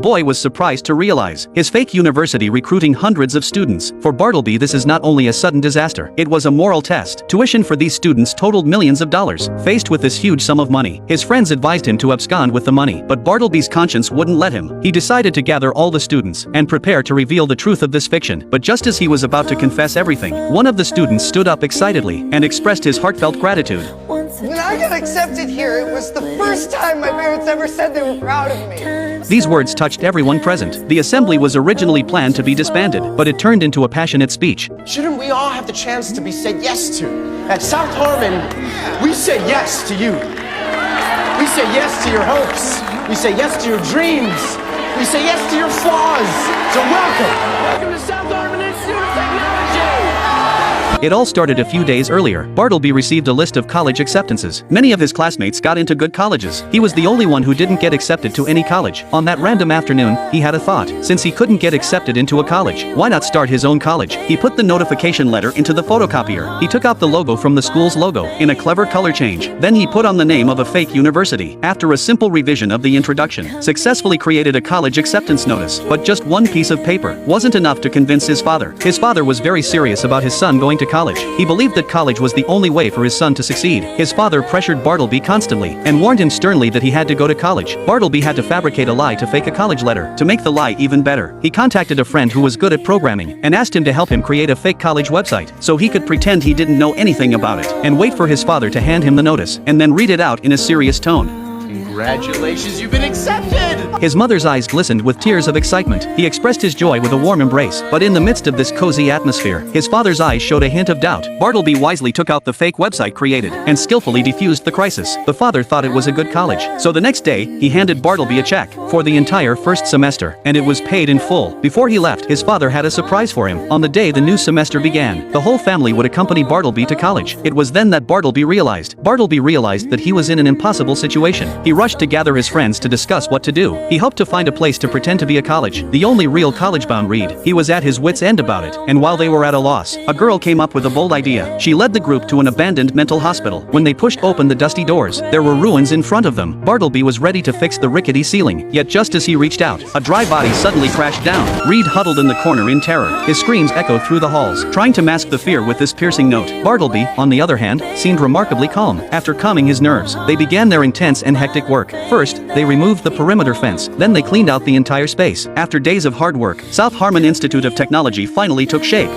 Boy was surprised to realize his fake university recruiting hundreds of students. For Bartleby, this is not only a sudden disaster, it was a moral test. Tuition for these students totaled millions of dollars. Faced with this huge sum of money, his friends advised him to abscond with the money, but Bartleby's conscience wouldn't let him. He decided to gather all the students and prepare to reveal the truth of this fiction. But just as he was about to confess everything, one of the students stood up excitedly and expressed his heartfelt gratitude. When I got accepted here, it was the first time my parents ever said they were proud of me. These words touched everyone present. The assembly was originally planned to be disbanded, but it turned into a passionate speech. Shouldn't we all have the chance to be said yes to? At South Harmon, we say yes to you. We say yes to your hopes. We say yes to your dreams. We say yes to your flaws. So welcome. Welcome to South Harmon Institute of Technology. It all started a few days earlier. Bartleby received a list of college acceptances. Many of his classmates got into good colleges. He was the only one who didn't get accepted to any college. On that random afternoon, he had a thought. Since he couldn't get accepted into a college, why not start his own college? He put the notification letter into the photocopier. He took out the logo from the school's logo in a clever color change. Then he put on the name of a fake university. After a simple revision of the introduction, successfully created a college acceptance notice. But just one piece of paper wasn't enough to convince his father. His father was very serious about his son going to college. He believed that college was the only way for his son to succeed. His father pressured Bartleby constantly and warned him sternly that he had to go to college. Bartleby had to fabricate a lie to fake a college letter. To make the lie even better, he contacted a friend who was good at programming and asked him to help him create a fake college website so he could pretend he didn't know anything about it and wait for his father to hand him the notice and then read it out in a serious tone. Congratulations, you've been accepted! His mother's eyes glistened with tears of excitement. He expressed his joy with a warm embrace, but in the midst of this cozy atmosphere, his father's eyes showed a hint of doubt. Bartleby wisely took out the fake website created and skillfully defused the crisis. The father thought it was a good college, so the next day, he handed Bartleby a check for the entire first semester, and it was paid in full. Before he left, his father had a surprise for him. On the day the new semester began, the whole family would accompany Bartleby to college. It was then that Bartleby realized that he was in an impossible situation. He rushed to gather his friends to discuss what to do. He hoped to find a place to pretend to be a college, the only real college-bound read. He was at his wit's end about it, and while they were at a loss, a girl came up with a bold idea. She led the group to an abandoned mental hospital. When they pushed open the dusty doors, there were ruins in front of them. Bartleby was ready to fix the rickety ceiling, yet just as he reached out, a dry body suddenly crashed down. Reed huddled in the corner in terror. His screams echoed through the halls, trying to mask the fear with this piercing note. Bartleby, on the other hand, seemed remarkably calm. After calming his nerves, they began their intense and hectic work. First, they removed the perimeter fence, then they cleaned out the entire space. After days of hard work, South Harmon Institute of Technology finally took shape.